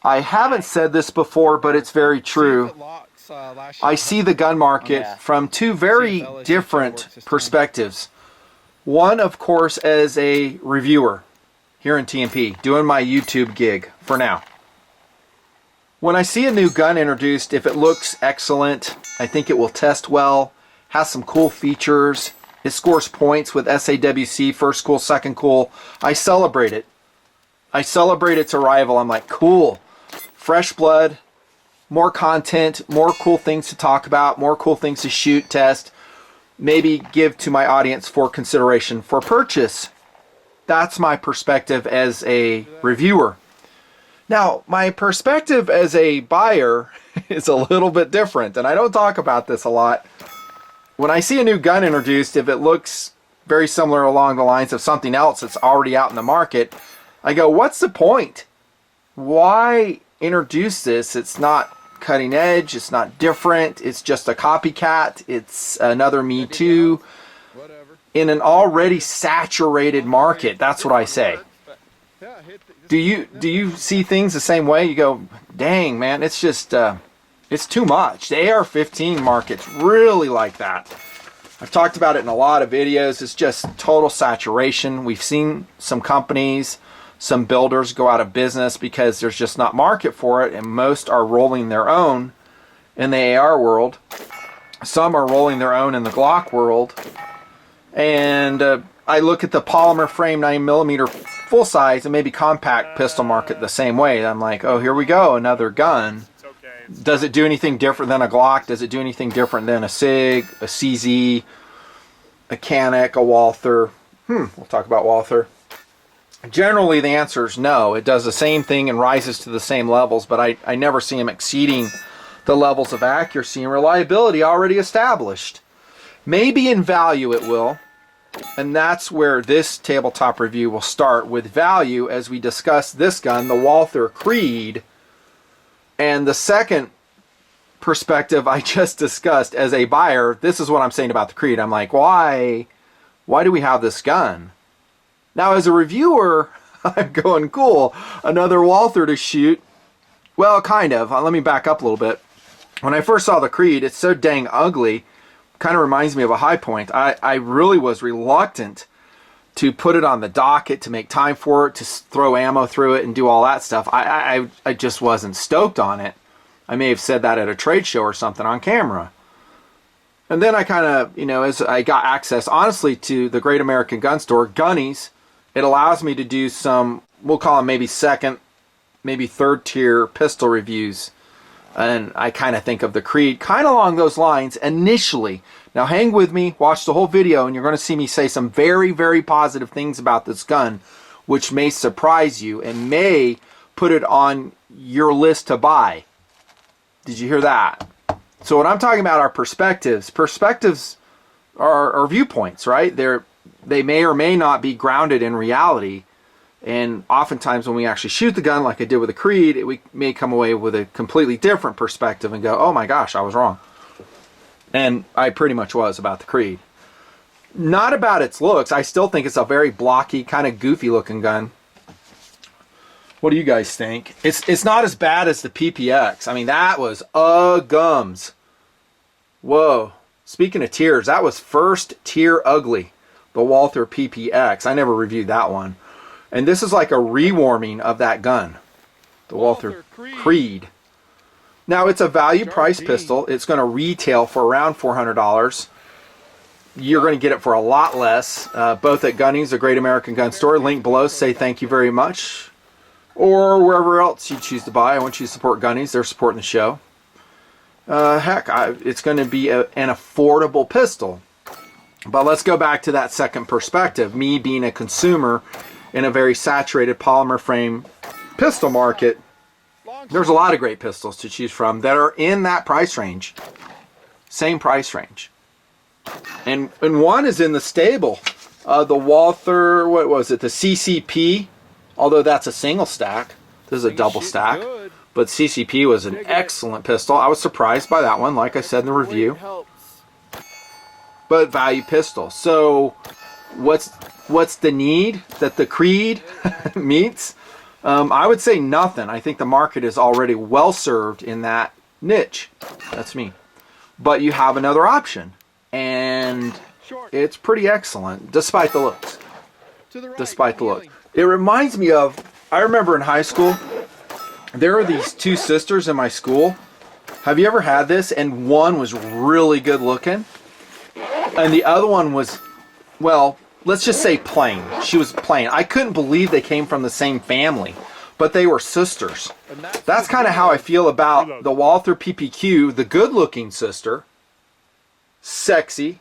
I haven't said this before, but it's very true. I see the gun market from two very different perspectives. One, of course, as a reviewer here in TMP, doing my YouTube gig for now. When I see a new gun introduced, if it looks excellent, I think it will test well, has some cool features, it scores points with SAWC, first cool, second cool, I celebrate it. I celebrate its arrival. I'm like, cool, fresh blood, more content, more cool things to talk about, more cool things to shoot, test, maybe give to my audience for consideration for purchase. That's my perspective as a reviewer. Now, my perspective as a buyer is a little bit different, and I don't talk about this a lot. When I see a new gun introduced, if it looks very similar along the lines of something else that's already out in the market, I go, what's the point? Why introduce this? It's not cutting edge, it's not different, it's just a copycat, it's another Me Too in an already saturated market. That's what I say. Do you see things the same way? You go, dang man, it's just it's too much. The AR-15 market's really like that. I've talked about it in a lot of videos. It's just total saturation. We've seen some companies, some builders go out of business because there's just not market for it, and most are rolling their own in the AR world. Some are rolling their own in the Glock world. And I look at the polymer frame 9mm full size and maybe compact pistol market the same way. I'm like, oh, here we go, another gun. Does it do anything different than a Glock? Does it do anything different than a SIG, a CZ, a Canik, a Walther? We'll talk about Walther. Generally, the answer is no. It does the same thing and rises to the same levels, but I never see them exceeding the levels of accuracy and reliability already established. Maybe in value it will, and that's where this tabletop review will start, with value, as we discuss this gun, the Walther Creed. And the second perspective I just discussed as a buyer, this is what I'm saying about the Creed. I'm like, why do we have this gun? Now, as a reviewer, I'm going, cool, another Walther to shoot. Well, kind of. Let me back up a little bit. When I first saw the Creed, it's so dang ugly. Kind of reminds me of a High Point. I really was reluctant to put it on the docket, to make time for it, to throw ammo through it and do all that stuff. I just wasn't stoked on it. I may have said that at a trade show or something on camera. And then I kind of, as I got access, honestly, to the Great American Gun Store, Gunnies, it allows me to do some, we'll call them maybe second, maybe third tier pistol reviews. And I kind of think of the Creed kind of along those lines initially. Now hang with me, watch the whole video, and you're going to see me say some very, very positive things about this gun, which may surprise you and may put it on your list to buy. Did you hear that? So what I'm talking about are perspectives. Perspectives are viewpoints, right? They may or may not be grounded in reality. And oftentimes when we actually shoot the gun, like I did with the Creed, we may come away with a completely different perspective and go, oh my gosh, I was wrong. And I pretty much was about the Creed. Not about its looks. I still think it's a very blocky, kind of goofy looking gun. What do you guys think? It's not as bad as the PPX. I mean, that was gums. Whoa. Speaking of tiers, that was first tier ugly. The Walther PPX. I never reviewed that one. And this is like a rewarming of that gun. The Walther Creed. Now, it's a value price pistol. It's going to retail for around $400. You're going to get it for a lot less, both at Gunnies, the Great American Gun Store. Link below, say thank you very much. Or wherever else you choose to buy. I want you to support Gunnies. They're supporting the show. Heck, it's going to be an affordable pistol. But let's go back to that second perspective. Me being a consumer in a very saturated polymer frame pistol market, there's a lot of great pistols to choose from that are in that price range. Same price range. And one is in the stable. The Walther, what was it? The CCP, although that's a single stack. This is a double stack. But CCP was an excellent pistol. I was surprised by that one, like I said in the review. But value pistol. So what's the need that the Creed meets? I would say nothing. I think the market is already well served in that niche. That's me. But you have another option, and it's pretty excellent, despite the looks. Despite the look. It reminds me of, I remember in high school, there are these two sisters in my school. Have you ever had this? And one was really good looking, and the other one was, well, let's just say plain. She was plain. I couldn't believe they came from the same family, but they were sisters. That's kind of how I feel about the Walther PPQ, the good-looking sister, sexy,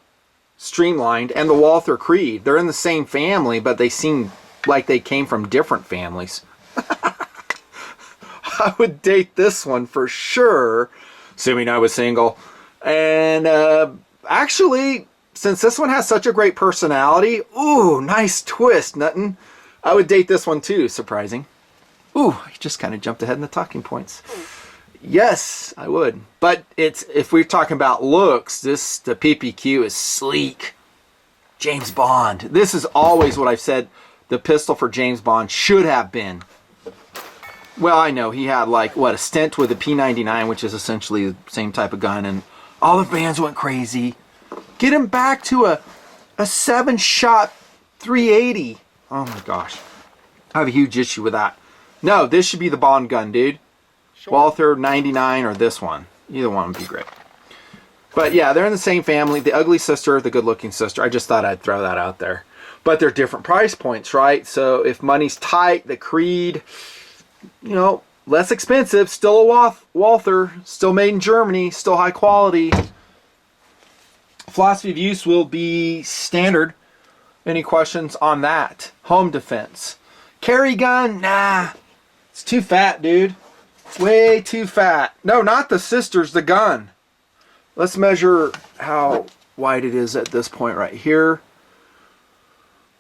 streamlined, and the Walther Creed. They're in the same family, but they seem like they came from different families. I would date this one for sure, assuming I was single. And actually, since this one has such a great personality, ooh, nice twist, Nuttin. I would date this one too, surprising. Ooh, I just kind of jumped ahead in the talking points. Yes, I would. But it's, if we're talking about looks, the PPQ is sleek. James Bond. This is always what I've said the pistol for James Bond should have been. Well, I know he had like, what, a stint with the P99, which is essentially the same type of gun, and all the fans went crazy. Get him back to a 7-shot 380. Oh my gosh. I have a huge issue with that. No, this should be the Bond gun, dude. Sure. Walther 99 or this one. Either one would be great. But yeah, they're in the same family. The ugly sister, the good-looking sister. I just thought I'd throw that out there. But they're different price points, right? So if money's tight, the Creed, you know, less expensive, still a Walther, still made in Germany, still high quality. Philosophy of use will be standard. Any questions on that? Home defense. Carry gun? Nah. It's too fat, dude. Way too fat. No, not the sisters, the gun. Let's measure how wide it is at this point right here.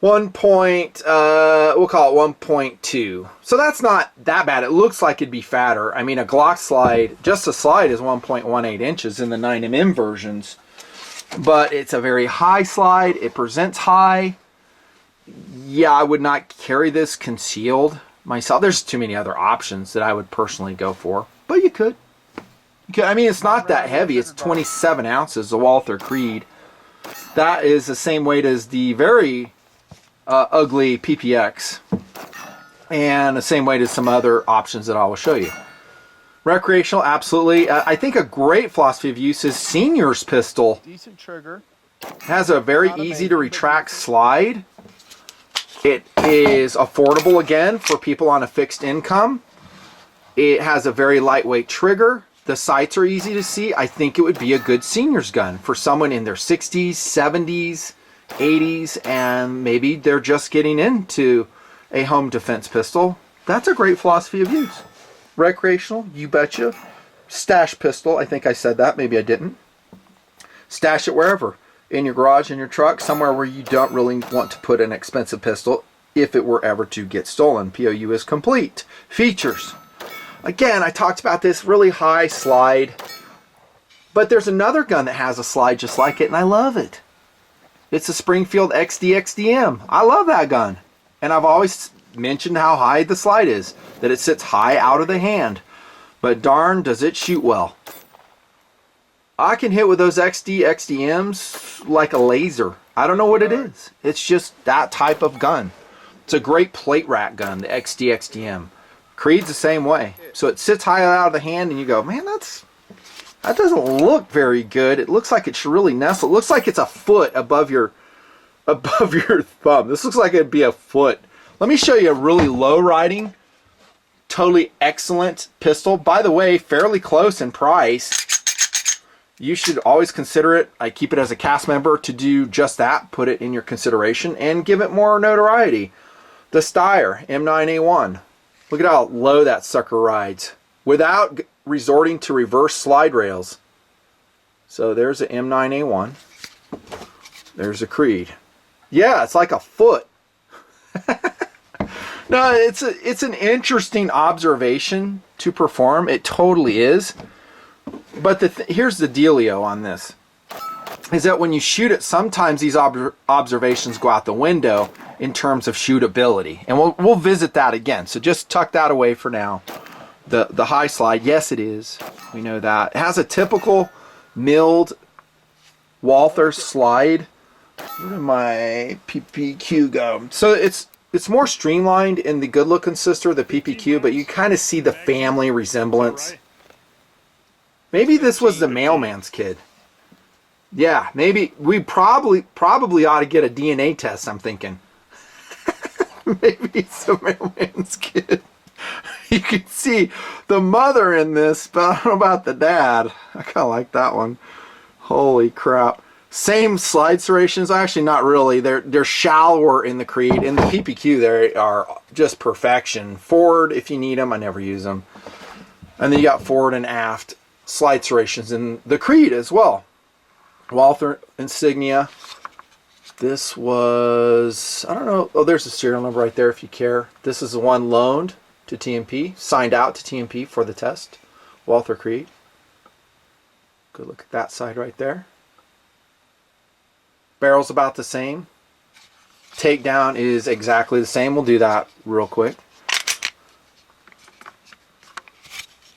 We'll call it 1.2. So that's not that bad. It looks like it'd be fatter. I mean, a Glock slide, just a slide is 1.18 inches in the 9mm versions. But it's a very high slide. It presents high. Yeah, I would not carry this concealed myself. There's too many other options that I would personally go for. But you could. I mean, it's not that heavy. It's 27 ounces, the Walther Creed. That is the same weight as the very ugly PPX. And the same weight as some other options that I will show you. Recreational, absolutely. I think a great philosophy of use is Senior's pistol. Decent trigger. Has a very easy to retract slide. It is affordable again for people on a fixed income. It has a very lightweight trigger. The sights are easy to see. I think it would be a good senior's gun for someone in their 60s, 70s, 80s, and maybe they're just getting into a home defense pistol. That's a great philosophy of use. Recreational, you betcha. Stash pistol, I think I said that, maybe I didn't. Stash it wherever. In your garage, in your truck, somewhere where you don't really want to put an expensive pistol if it were ever to get stolen. POU is complete. Features. Again, I talked about this really high slide, but there's another gun that has a slide just like it, and I love it. It's a Springfield XD-XDM. I love that gun. And I've always mentioned how high the slide is, that it sits high out of the hand. But darn, does it shoot well. I can hit with those XD-XDMs like a laser. I don't know what it is. It's just that type of gun. It's a great plate rack gun, the XD-XDM. Creed's the same way. So it sits high out of the hand and you go, man, that doesn't look very good. It looks like it should really nestle. It looks like it's a foot above your thumb. This looks like it'd be a foot. Let me show you a really low riding, totally excellent pistol. By the way, fairly close in price. You should always consider it. I keep it as a cast member to do just that. Put it in your consideration and give it more notoriety. The Steyr M9A1. Look at how low that sucker rides without resorting to reverse slide rails. So there's an M9A1. There's a Creed. Yeah, it's like a foot. No, it's an interesting observation to perform. It totally is. But here's the dealio on this. is that when you shoot it, sometimes these observations go out the window in terms of shootability. And we'll visit that again. So just tuck that away for now. The high slide, yes it is. We know that. It has a typical milled Walther slide. Where did my PPQ go? So it's more streamlined in the good looking sister, the PPQ, but you kind of see the family resemblance. Maybe this was the mailman's kid. Yeah, maybe we probably ought to get a DNA test, I'm thinking. Maybe it's the mailman's kid. You can see the mother in this, but I don't know about the dad. I kind of like that one. Holy crap. Same slide serrations. Actually, not really. They're shallower in the Creed. In the PPQ, they are just perfection. Forward, if you need them. I never use them. And then you got forward and aft slide serrations in the Creed as well. Walther insignia. This was, I don't know. Oh, there's a serial number right there if you care. This is the one loaned to TMP, signed out to TMP for the test. Walther Creed. Good look at that side right there. Barrel's about the same. Takedown is exactly the same. We'll do that real quick.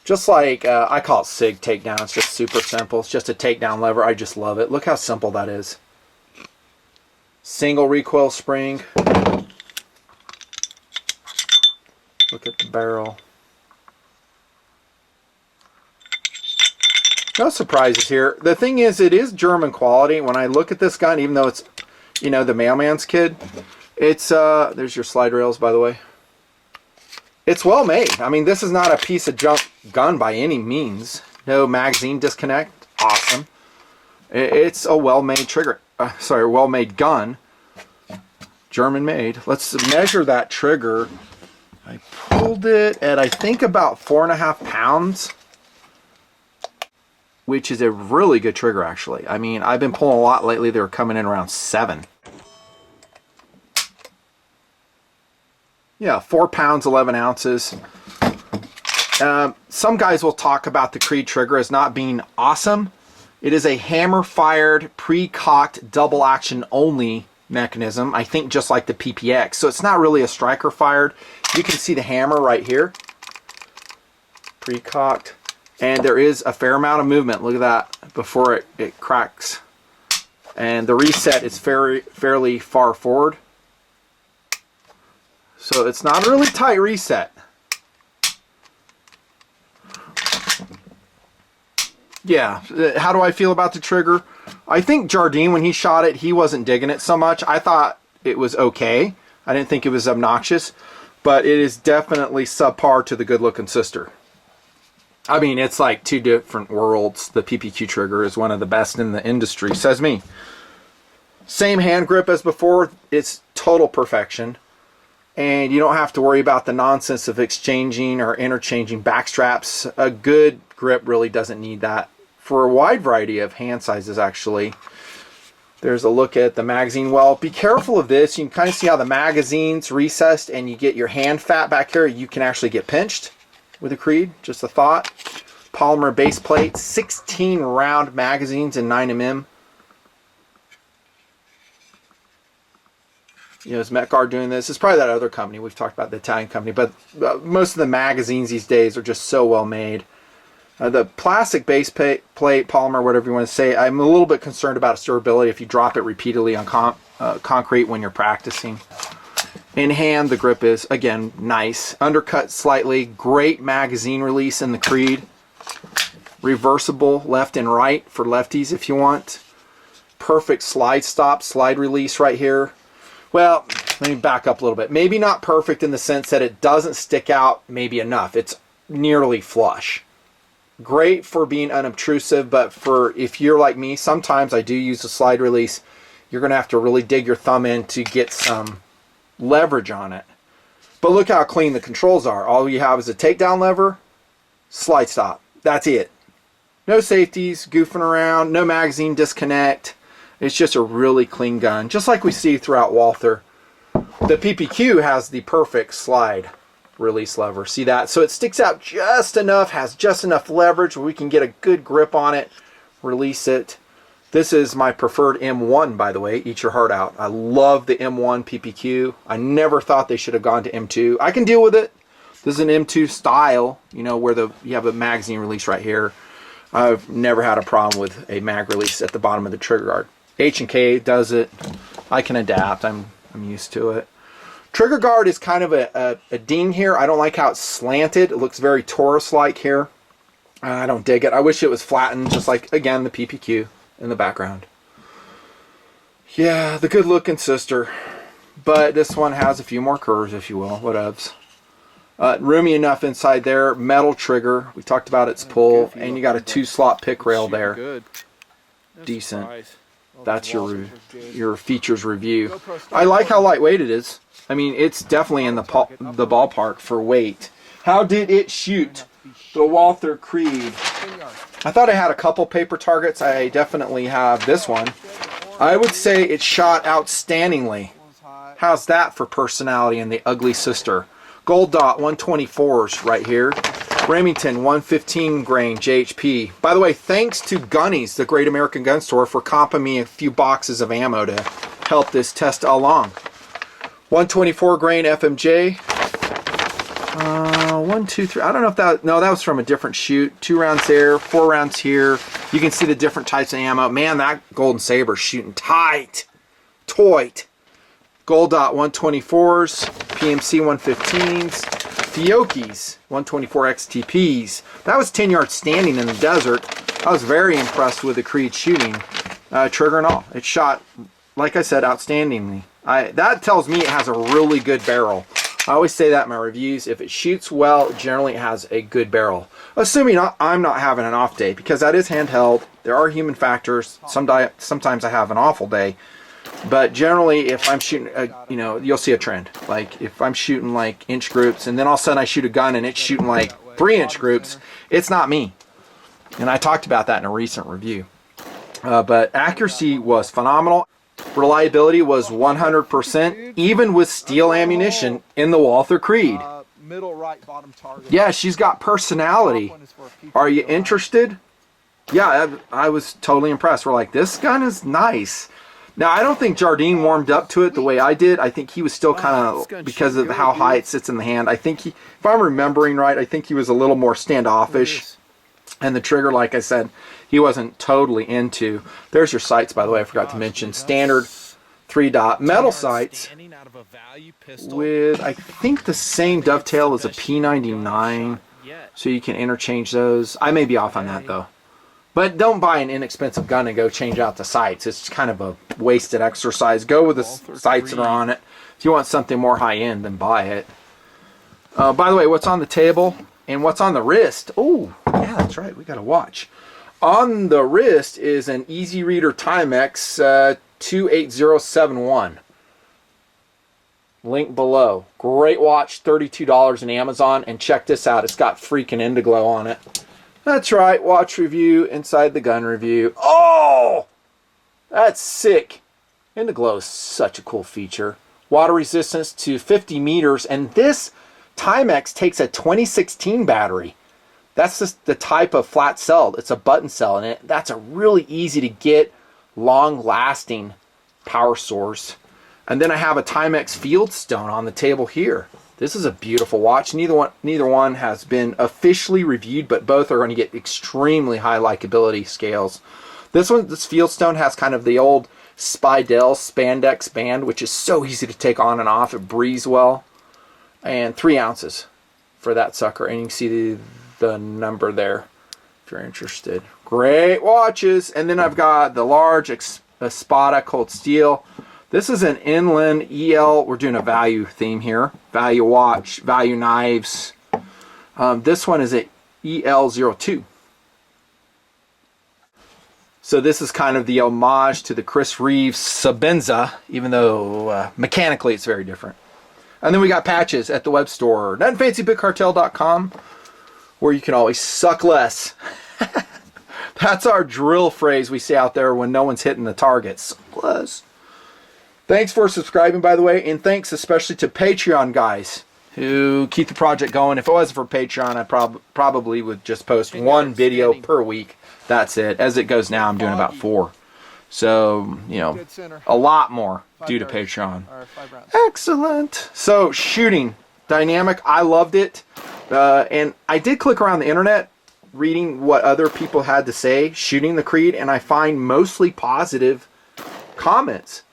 Just like, I call it SIG takedown. It's just super simple. It's just a takedown lever. I just love it. Look how simple that is. Single recoil spring. Look at the barrel. No surprises here. The thing is, it is German quality. When I look at this gun, even though it's, you know, the mailman's kid, it's, there's your slide rails, by the way. It's well made. I mean, this is not a piece of junk gun by any means. No magazine disconnect. Awesome. It's a well-made trigger. Well-made gun. German made. Let's measure that trigger. I pulled it at, I think, about 4.5 pounds. Which is a really good trigger, actually. I mean, I've been pulling a lot lately. They were coming in around 7. Yeah, 4 pounds, 11 ounces. Some guys will talk about the Creed trigger as not being awesome. It is a hammer-fired, pre-cocked, double-action only mechanism. I think just like the PPX. So it's not really a striker-fired. You can see the hammer right here. Pre-cocked. And there is a fair amount of movement. Look at that before it cracks. And the reset is fairly far forward. So it's not a really tight reset. Yeah, how do I feel about the trigger? I think Jardine, when he shot it, he wasn't digging it so much. I thought it was okay. I didn't think it was obnoxious. But it is definitely subpar to the good-looking sister. I mean, it's like two different worlds. The PPQ trigger is one of the best in the industry, says me. Same hand grip as before. It's total perfection. And you don't have to worry about the nonsense of exchanging or interchanging back straps. A good grip really doesn't need that. For a wide variety of hand sizes, actually. There's a look at the magazine well. Be careful of this. You can kind of see how the magazine's recessed and you get your hand fat back here. You can actually get pinched with a Creed, just a thought. Polymer base plate, 16 round magazines in 9mm. You know, is Metgard doing this? It's probably that other company. We've talked about the Italian company, but most of the magazines these days are just so well made. The plastic base plate, polymer, whatever you want to say, I'm a little bit concerned about its durability if you drop it repeatedly on concrete when you're practicing. In hand, the grip is, again, nice. Undercut slightly. Great magazine release in the Creed. Reversible left and right for lefties if you want. Perfect slide stop, slide release right here. Well, let me back up a little bit. Maybe not perfect in the sense that it doesn't stick out maybe enough. It's nearly flush. Great for being unobtrusive, but for if you're like me, sometimes I do use a slide release. You're going to have to really dig your thumb in to get some leverage on it. But look how clean the controls are. All you have is a takedown lever, slide stop. That's it. No safeties, goofing around, no magazine disconnect. It's just a really clean gun, just like we see throughout Walther. The PPQ has the perfect slide release lever. See that? So it sticks out just enough, has just enough leverage where we can get a good grip on it, release it. This is my preferred M1, by the way. Eat your heart out. I love the M1 PPQ. I never thought they should have gone to M2. I can deal with it. This is an M2 style, you know, where you have a magazine release right here. I've never had a problem with a mag release at the bottom of the trigger guard. H&K does it. I can adapt. I'm used to it. Trigger guard is kind of a ding here. I don't like how it's slanted. It looks very Taurus-like here. I don't dig it. I wish it was flattened, just like, again, the PPQ in the background. Yeah, the good-looking sister. But this one has a few more curves, if you will. Whatevs. Roomy enough inside there. Metal trigger. We talked about its pull. And you got a 2-slot pick rail there. Decent. That's your features review. I like how lightweight it is. I mean, it's definitely in the ballpark for weight. How did it shoot? The Walther Creed. I thought I had a couple paper targets. I definitely have this one. I would say it shot outstandingly. How's that for personality in the ugly sister? Gold dot 124s right here. Remington 115 grain JHP. By the way, thanks to Gunnies, the Great American Gun Store, for comping me a few boxes of ammo to help this test along. 124 grain FMJ. 1, 2, 3. I don't know if that. No, that was from a different shoot. 2 rounds there, 4 rounds here. You can see the different types of ammo. Man, that Golden Saber's shooting tight. Toit. Gold dot 124s, PMC 115s, Fiocchi's 124 XTPs. That was 10 yards standing in the desert. I was very impressed with the Creed shooting, trigger and all. It shot, like I said, outstandingly. That tells me it has a really good barrel. I always say that in my reviews. If it shoots well, generally it has a good barrel. Assuming I'm not having an off day, because that is handheld. There are human factors. Sometimes I have an awful day. But generally, if I'm shooting, you know, you'll see a trend. Like, if I'm shooting, like, inch groups, and then all of a sudden I shoot a gun and it's shooting, like, 3-inch groups, it's not me. And I talked about that in a recent review. But accuracy was phenomenal. Reliability was 100%, even with steel ammunition in the Walther Creed. Middle right bottom target. Yeah, she's got personality. Are you interested? Yeah, I was totally impressed. We're like, this gun is nice. Now, I don't think Jardine warmed up to it the way I did. I think he was still kind of, because of how high it sits in the hand, I think he, if I'm remembering right, I think he was a little more standoffish. And the trigger, like I said, he wasn't totally into. There's your sights, by the way, I forgot to mention. Standard 3-dot metal sights with, I think, the same dovetail as a P99. So you can interchange those. I may be off on that, though. But don't buy an inexpensive gun and go change out the sights. It's kind of a wasted exercise. Go with the sights that are on it. If you want something more high-end, then buy it. By the way, what's on the table and what's on the wrist? Oh, yeah, that's right. We got a watch. On the wrist is an Easy Reader Timex 28071. Link below. Great watch, $32 on Amazon. And check this out. It's got freaking Indiglo on it. That's right, watch review inside the gun review. Oh, that's sick. Indiglo is such a cool feature. Water resistance to 50 meters, and this Timex takes a 2016 battery. That's just the type of flat cell. It's a button cell, and that's a really easy to get, long-lasting power source. And then I have a Timex Fieldstone on the table here. This is a beautiful watch. Neither one has been officially reviewed, but both are going to get extremely high likability scales. This Fieldstone has kind of the old Spidell spandex band, which is so easy to take on and off. It breathes well. And 3 ounces for that sucker. And you can see the number there if you're interested. Great watches. And then I've got the large Espada cold steel. This is an inland EL. We're doing a value theme here. Value watch, value knives. This one is an EL02. So this is kind of the homage to the Chris Reeves Sabenza, even though mechanically it's very different. And then we got patches at the web store, nutnfancybigcartel.com, where you can always suck less. That's our drill phrase we say out there when no one's hitting the targets. Suck less. Thanks for subscribing, by the way, and thanks especially to Patreon guys who keep the project going. If it wasn't for Patreon, I probably would just post 1 video per week. That's it. As it goes now, I'm doing about 4. So, you know, a lot more due to Patreon. Excellent. So, shooting. Dynamic. I loved it. And I did click around the internet reading what other people had to say shooting the Creed, and I find mostly positive comments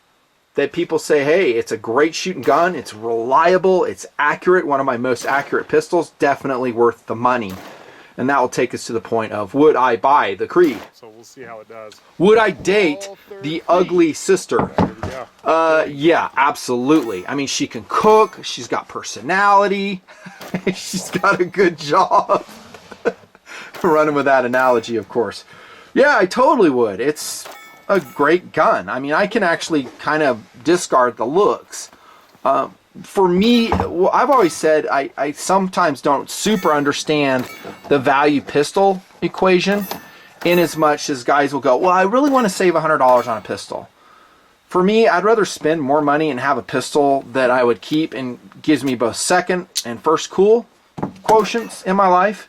that people say, hey, it's a great shooting gun, it's reliable, it's accurate, one of my most accurate pistols, definitely worth the money. And that will take us to the point of, would I buy the Creed? So we'll see how it does. Would I date the ugly sister? Yeah, absolutely. I mean, she can cook, she's got personality, she's got a good job. Running with that analogy, of course. Yeah, I totally would. It's a great gun. I mean, I can actually kind of discard the looks. For me, well, I've always said I sometimes don't super understand the value pistol equation, in as much as guys will go, well, I really want to save $100 on a pistol. For me, I'd rather spend more money and have a pistol that I would keep and gives me both second and first cool quotients in my life,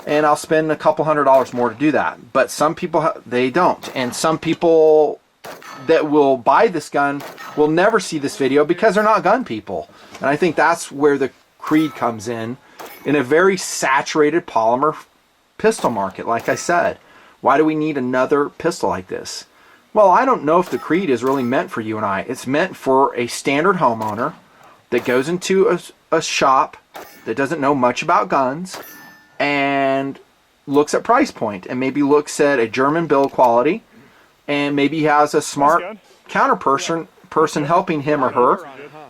and I'll spend a couple $100 more to do that. But some people, they don't, and some people that will buy this gun will never see this video because they're not gun people. And I think that's where the Creed comes in a very saturated polymer pistol market. Like I said, why do we need another pistol like this? Well, I don't know if the Creed is really meant for you and I. It's meant for a standard homeowner that goes into a shop that doesn't know much about guns and looks at price point and maybe looks at a German build quality, and maybe has a smart counter person helping him or her,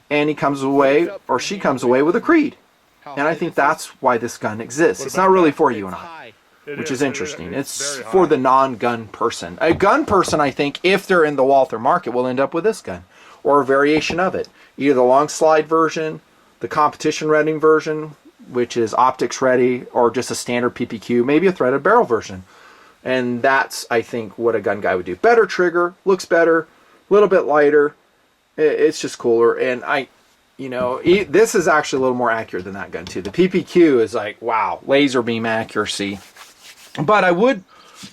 and he comes away or she comes away with a Creed. And I think that's why this gun exists. It's not really for you and I, which is interesting. It's for the non-gun person. A gun person, I think, if they're in the Walther market, will end up with this gun or a variation of it. Either the long slide version, the competition ready version, which is optics ready, or just a standard PPQ, maybe a threaded barrel version. And that's, I think, what a gun guy would do. Better trigger, looks better, a little bit lighter. It's just cooler. And this is actually a little more accurate than that gun too. The PPQ is like, wow, laser beam accuracy. But I would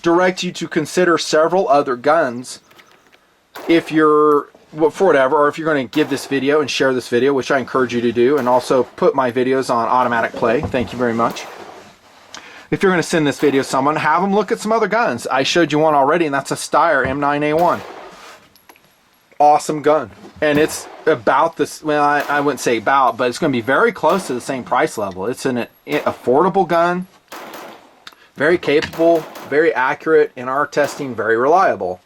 direct you to consider several other guns if you're, for whatever, or if you're going to give this video and share this video, which I encourage you to do, and also put my videos on automatic play. Thank you very much. If you're going to send this video to someone, have them look at some other guns. I showed you one already, and that's a Steyr M9A1. Awesome gun. And it's about this, well, I wouldn't say about, but it's going to be very close to the same price level. It's an affordable gun, very capable, very accurate, in our testing, very reliable.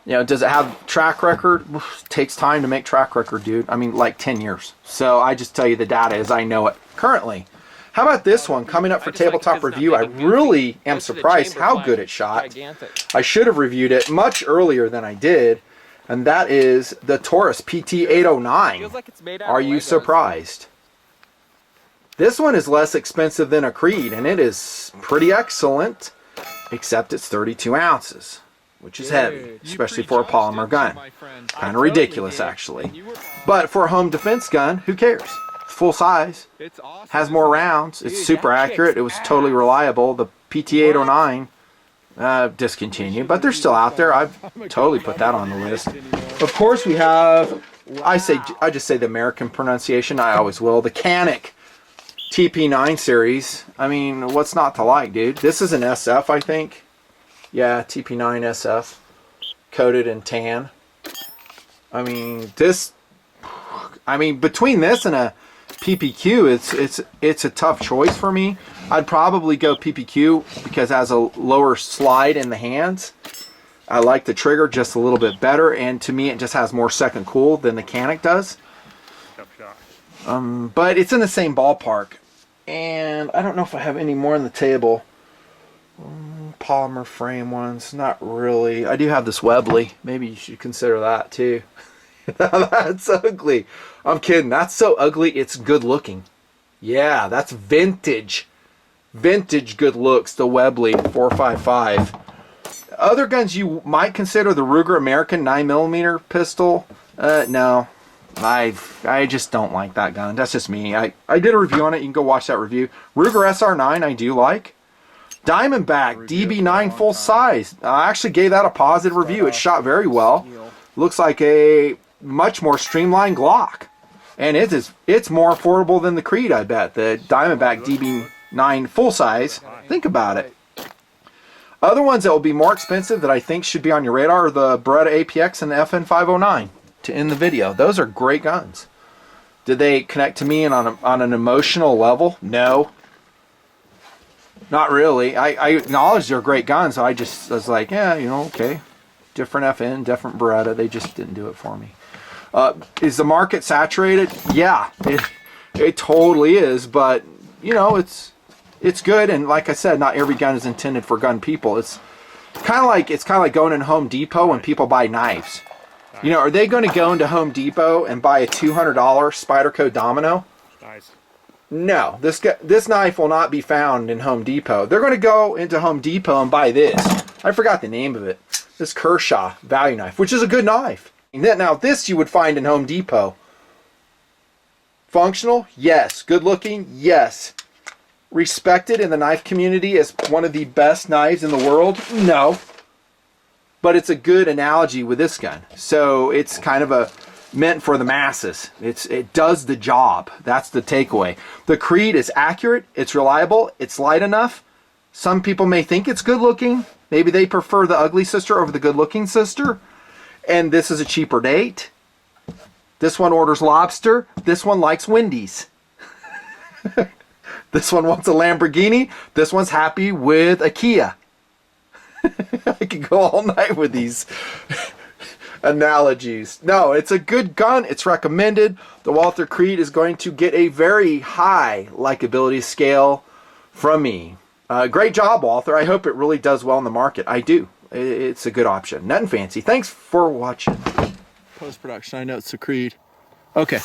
Does it have track record? It takes time to make track record, dude. I mean, like 10 years. So I just tell you the data as I know it currently. How about this one coming up for tabletop review? I really am surprised how good it shot. I should have reviewed it much earlier than I did, and that is the Taurus PT809. Are you surprised? This one is less expensive than a Creed, and it is pretty excellent, except it's 32 ounces, which is heavy, especially for a polymer gun. Kind of ridiculous, actually. But for a home defense gun, who cares? Full size, has more rounds, it's super accurate, it was totally reliable. The PT809 discontinued, but they're still out there. I've totally put that on the list. Of course, we have, I just say the American pronunciation, I always will, the Canik TP9 series. I mean, what's not to like, dude? This is an SF, I think. Yeah, TP9 SF, coated in tan. I mean, between this and a PPQ, it's a tough choice for me. I'd probably go PPQ because it has a lower slide in the hands. I like the trigger just a little bit better, and to me it just has more second cool than the Canik does. But it's in the same ballpark. And I don't know if I have any more on the table. Polymer frame ones, not really. I do have this Webley. Maybe you should consider that too. That's ugly. I'm kidding. That's so ugly, it's good looking. Yeah, that's vintage. Vintage good looks, the Webley 455. Other guns you might consider the Ruger American 9mm pistol. No. I just don't like that gun. That's just me. I did a review on it. You can go watch that review. Ruger SR9 I do like. Diamondback DB9 full size. I actually gave that a positive review. It shot very well. Looks like a much more streamlined Glock. And it's more affordable than the Creed, I bet. The Diamondback DB9 full size. Think about it. Other ones that will be more expensive that I think should be on your radar are the Beretta APX and the FN509 to end the video. Those are great guns. Did they connect to me on an emotional level? No. Not really. I acknowledge they're great guns. So I was like, yeah, you know, okay. Different FN, different Beretta. They just didn't do it for me. Is the market saturated? Yeah, it totally is. But you know, it's good. And like I said, not every gun is intended for gun people. It's kind of like going in Home Depot when people buy knives. You know, are they going to go into Home Depot and buy a $200 Spyderco Domino? Nice. No, this knife will not be found in Home Depot. They're going to go into Home Depot and buy this. I forgot the name of it. This Kershaw value knife, which is a good knife. Now this you would find in Home Depot. Functional? Yes. Good looking? Yes. Respected in the knife community as one of the best knives in the world? No. But it's a good analogy with this gun. So it's kind of meant for the masses. It does the job. That's the takeaway. The Creed is accurate, it's reliable, it's light enough. Some people may think it's good looking. Maybe they prefer the ugly sister over the good looking sister. And this is a cheaper date. This one orders lobster. This one likes Wendy's. This one wants a Lamborghini. This one's happy with a Kia. I could go all night with these analogies. No, it's a good gun. It's recommended. The Walther Creed is going to get a very high likability scale from me. Great job, Walther. I hope it really does well in the market. I do. It's a good option. Nutnfancy. Thanks for watching. Post-production. I know it's the Creed. Okay.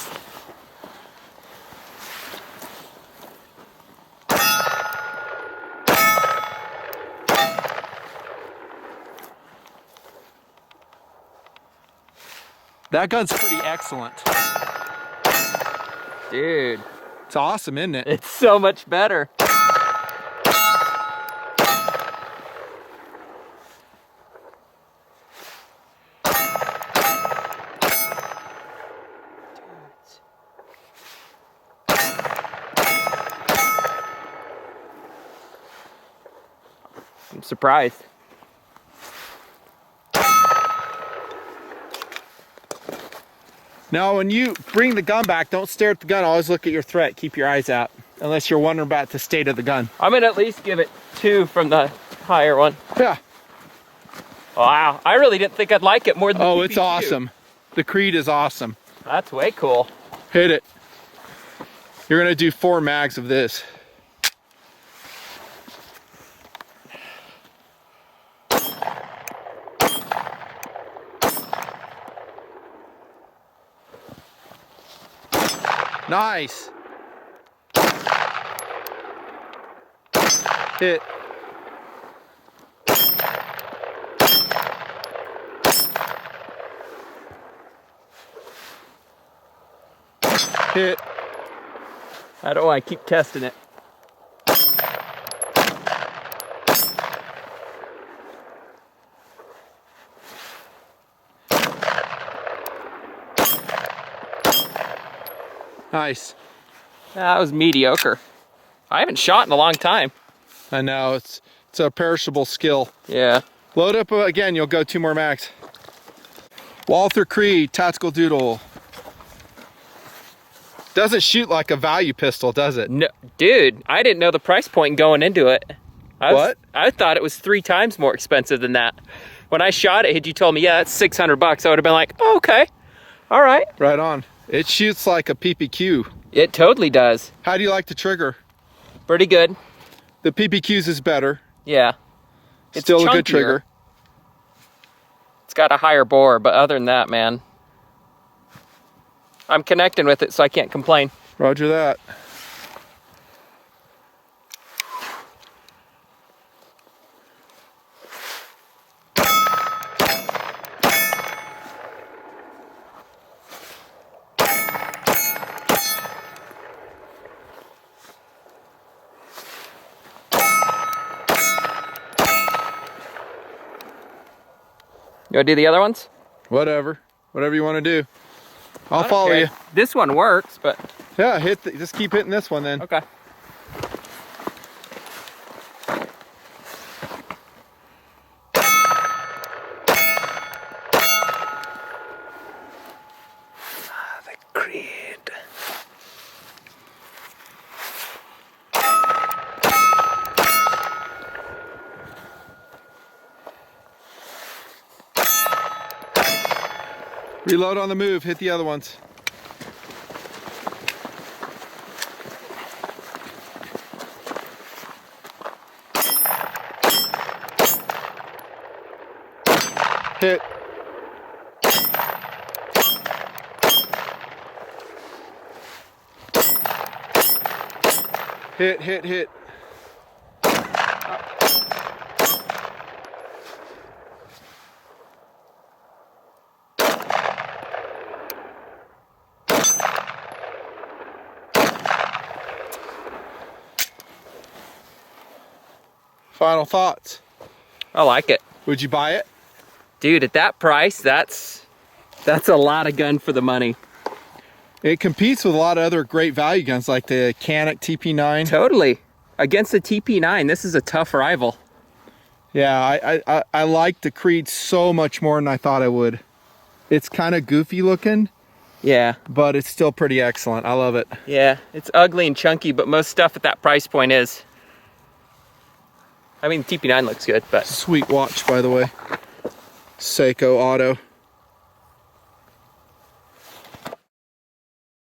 That gun's pretty excellent. Dude. It's awesome, isn't it? It's so much better. I'm surprised. Now, when you bring the gun back, don't stare at the gun. Always look at your threat. Keep your eyes out, unless you're wondering about the state of the gun. I'm gonna at least give it 2 from the higher one. Yeah. Wow, I really didn't think I'd like it more than the Oh, it's TP2. awesome. The Creed is awesome. That's way cool. Hit it. You're gonna do 4 mags of this. Nice. Hit. Hit. I don't want to keep testing it. Nice. That was mediocre. I haven't shot in a long time. I know, it's a perishable skill. Yeah. Load up again, you'll go 2 more mags. Walther Creed, Tactical Doodle. Doesn't shoot like a value pistol, does it? No, dude, I didn't know the price point going into it. I thought it was 3 times more expensive than that. When I shot it, had you told me, yeah, it's $600, I would have been like, oh, okay, all right. Right on. It shoots like a PPQ. It totally does. How do you like the trigger? Pretty good. The PPQs is better. Yeah. It's still chunkier. a good trigger. It's got a higher bore, but other than that, man, I'm connecting with it, so I can't complain. Roger that. You want to do the other ones? Whatever you want to do. I'll follow Okay. you. This one works, but Yeah, just keep hitting this one then. okay. The Creed. Reload on the move, hit the other ones. Hit. Hit. Final thoughts. I like it. Would you buy it? Dude, at that price, that's a lot of gun for the money. It competes with a lot of other great value guns like the Canik TP9. Totally. Against the TP9, this is a tough rival. Yeah, I like the Creed so much more than I thought I would. It's kind of goofy looking. Yeah. But it's still pretty excellent. I love it. Yeah, it's ugly and chunky, but most stuff at that price point is. I mean, the TP9 looks good, but... Sweet watch, by the way. Seiko Auto.